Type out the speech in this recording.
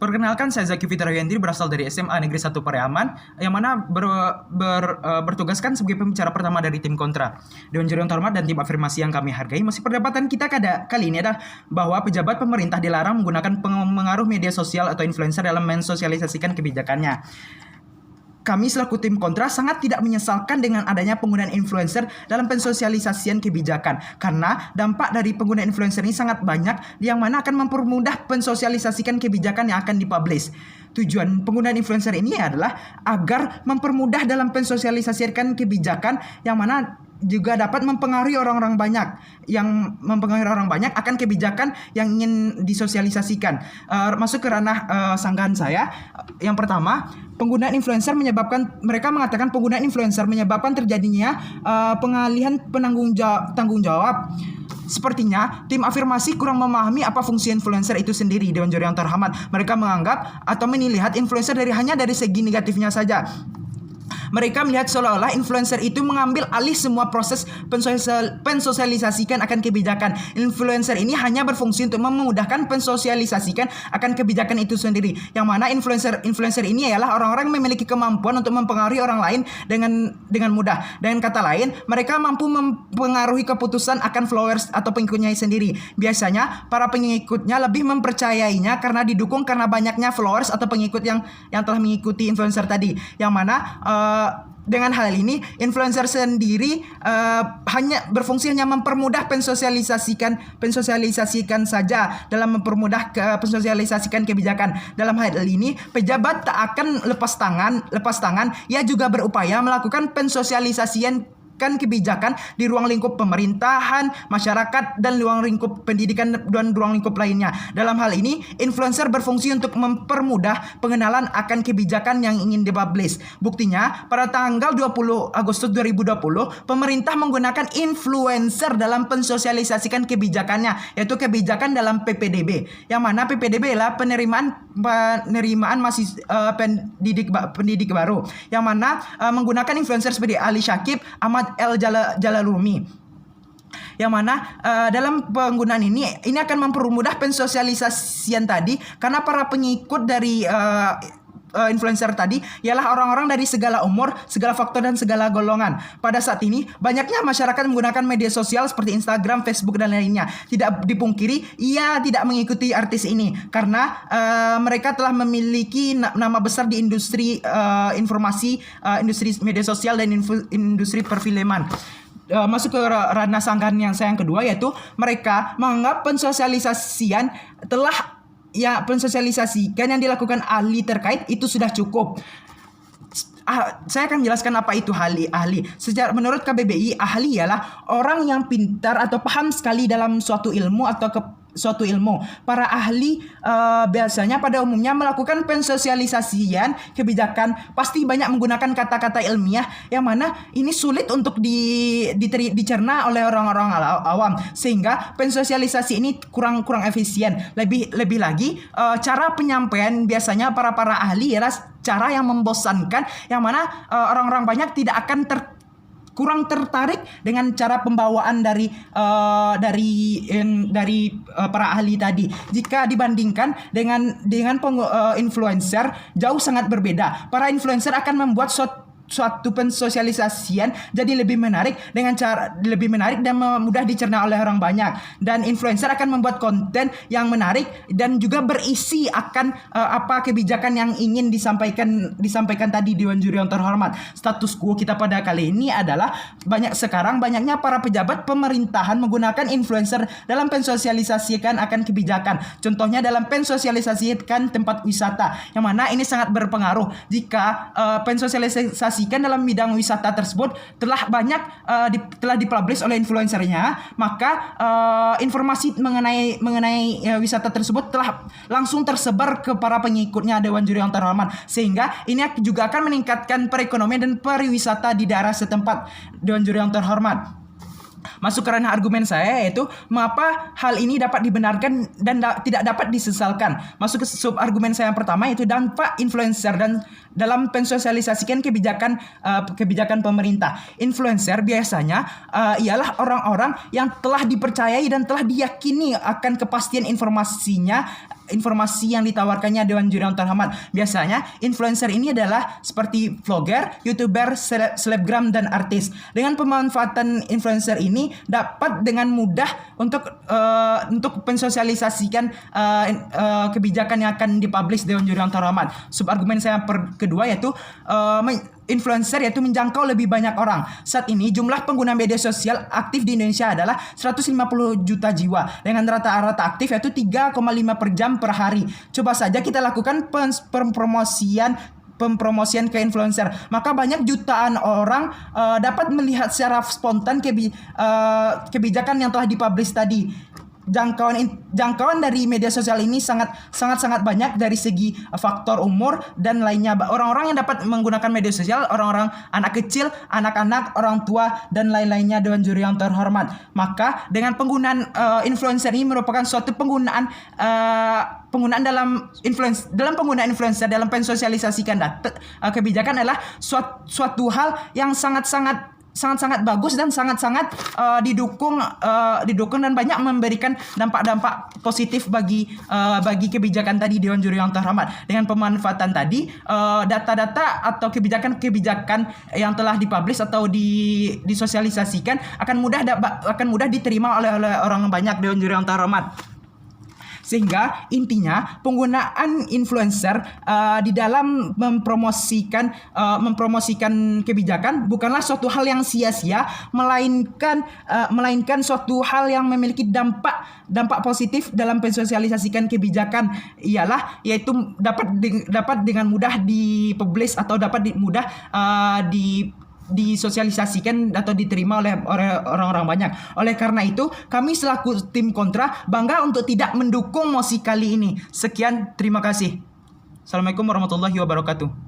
Perkenalkan saya Zaki Fitra Yandri, berasal dari SMA Negeri 1 Pariaman, yang mana bertugaskan sebagai pembicara pertama dari tim kontra. Dewan Juri yang terhormat dan tim afirmasi yang kami hargai, masih perdebatan kita kali ini adalah bahwa pejabat pemerintah dilarang menggunakan pengaruh media sosial atau influencer dalam mensosialisasikan kebijakannya. Kami selaku tim kontra sangat tidak menyesalkan dengan adanya penggunaan influencer dalam pensosialisasian kebijakan, karena dampak dari penggunaan influencer ini sangat banyak, yang mana akan mempermudah pensosialisasikan kebijakan yang akan dipublish. Tujuan penggunaan influencer ini adalah agar mempermudah dalam pensosialisasikan kebijakan, yang mana juga dapat mempengaruhi orang-orang banyak, akan kebijakan yang ingin disosialisasikan. Masuk ke ranah sanggahan saya. Yang pertama, mereka mengatakan penggunaan influencer menyebabkan terjadinya pengalihan tanggung jawab. Sepertinya tim afirmasi kurang memahami apa fungsi influencer itu sendiri. Dewan Juri yang terhormat, mereka menganggap atau menilai influencer hanya dari segi negatifnya saja. Mereka melihat seolah-olah influencer itu mengambil alih semua proses pensosialisasikan akan kebijakan. Influencer ini hanya berfungsi untuk memudahkan pensosialisasikan akan kebijakan itu sendiri. Yang mana influencer ini ialah orang-orang yang memiliki kemampuan untuk mempengaruhi orang lain dengan mudah. Dengan kata lain, mereka mampu mempengaruhi keputusan akan followers atau pengikutnya sendiri. Biasanya para pengikutnya lebih mempercayainya karena didukung karena banyaknya followers atau pengikut yang telah mengikuti influencer tadi. Yang mana dengan hal ini influencer sendiri hanya mempermudah pensosialisasikan saja, dalam mempermudah pensosialisasikan kebijakan. Dalam hal ini pejabat tak akan lepas tangan. Ia juga berupaya melakukan pensosialisasian kebijakan di ruang lingkup pemerintahan, masyarakat, dan ruang lingkup pendidikan dan ruang lingkup lainnya. Dalam hal ini, influencer berfungsi untuk mempermudah pengenalan akan kebijakan yang ingin dipublish. Buktinya, pada tanggal 20 Agustus 2020, pemerintah menggunakan influencer dalam pensosialisasikan kebijakannya, yaitu kebijakan dalam PPDB. Yang mana PPDB adalah penerimaan pendidik baru, yang mana menggunakan influencer seperti Ali Syakib, Ahmad El Jalalumi. Yang mana dalam penggunaan ini akan mempermudah pensosialisasian tadi, karena para pengikut dari influencer tadi ialah orang-orang dari segala umur, segala faktor, dan segala golongan. Pada saat ini banyaknya masyarakat menggunakan media sosial seperti Instagram, Facebook, dan lainnya. Tidak dipungkiri ia tidak mengikuti artis ini karena mereka telah memiliki nama besar di industri informasi, industri media sosial, dan industri perfilman. Masuk ke ranah sanggahan yang kedua, yaitu mereka menganggap pensosialisasikan yang dilakukan ahli terkait itu sudah cukup. Saya akan menjelaskan apa itu ahli. Menurut KBBI, ahli ialah orang yang pintar atau paham sekali dalam suatu ilmu atau suatu ilmu. Para ahli biasanya pada umumnya melakukan pensosialisasian kebijakan pasti banyak menggunakan kata-kata ilmiah, yang mana ini sulit untuk dicerna oleh orang-orang awam, sehingga pensosialisasi ini kurang efisien. Lebih lagi, cara penyampaian biasanya para ahli ialah cara yang membosankan, yang mana orang-orang banyak tidak akan kurang tertarik dengan cara pembawaan dari para ahli tadi. Jika dibandingkan dengan influencer, jauh sangat berbeda. Para influencer akan membuat suatu pensosialisasian jadi lebih menarik dan mudah dicerna oleh orang banyak. Dan influencer akan membuat konten yang menarik dan juga berisi akan apa kebijakan yang ingin disampaikan tadi. Dewan Juri yang terhormat, status quo kita pada kali ini adalah banyaknya para pejabat pemerintahan menggunakan influencer dalam pensosialisasikan akan kebijakan. Contohnya dalam pensosialisasikan tempat wisata, yang mana ini sangat berpengaruh. Jika pensosialisasi dalam bidang wisata tersebut telah dipublish oleh influencernya, maka informasi mengenai wisata tersebut telah langsung tersebar ke para pengikutnya Dewan Juri yang terhormat, sehingga ini juga akan meningkatkan perekonomian dan pariwisata di daerah setempat. Dewan Juri yang terhormat, masuk ke ranah argumen saya, yaitu mengapa hal ini dapat dibenarkan dan tidak dapat disesalkan. Masuk ke sub argumen saya yang pertama, yaitu dampak influencer dan dalam pensosialisasikan kebijakan pemerintah. Influencer biasanya ialah orang-orang yang telah dipercayai dan telah diyakini akan kepastian informasinya informasi yang ditawarkannya Dewan Juri yang terhormat. Biasanya influencer ini adalah seperti vlogger, youtuber, selebgram dan artis. Dengan pemanfaatan influencer ini dapat dengan mudah untuk mensosialisasikan kebijakan yang akan dipublish Dewan Juri yang terhormat. Subargumen saya kedua yaitu influencer yaitu menjangkau lebih banyak orang. Saat ini jumlah pengguna media sosial aktif di Indonesia adalah 150 juta jiwa dengan rata-rata aktif yaitu 3,5 per jam per hari. Coba saja kita lakukan pempromosian ke influencer, maka banyak jutaan orang dapat melihat secara spontan kebijakan yang telah dipublish tadi. Jangkauan dari media sosial ini sangat banyak dari segi faktor umur dan lainnya. Orang-orang yang dapat menggunakan media sosial, orang-orang anak kecil, anak-anak, orang tua dan lain-lainnya Dewan Juri yang terhormat. Maka dengan penggunaan influencer ini merupakan suatu penggunaan dalam penggunaan influencer dalam mensosialisasikan kebijakan adalah suatu hal yang sangat bagus dan sangat didukung dan banyak memberikan dampak-dampak positif bagi kebijakan tadi Dewan Juri yang terhormat. Dengan pemanfaatan tadi data-data atau kebijakan yang telah dipublish atau disosialisasikan akan mudah diterima oleh orang banyak Dewan Juri yang terhormat. Sehingga intinya penggunaan influencer di dalam mempromosikan kebijakan bukanlah suatu hal yang sia-sia, melainkan suatu hal yang memiliki dampak positif dalam mensosialisasikan kebijakan, yaitu dapat dengan mudah dipublish atau dapat mudah disosialisasikan atau diterima oleh orang-orang banyak. Oleh karena itu, kami selaku tim kontra bangga untuk tidak mendukung mosi kali ini. Sekian, terima kasih. Assalamualaikum warahmatullahi wabarakatuh.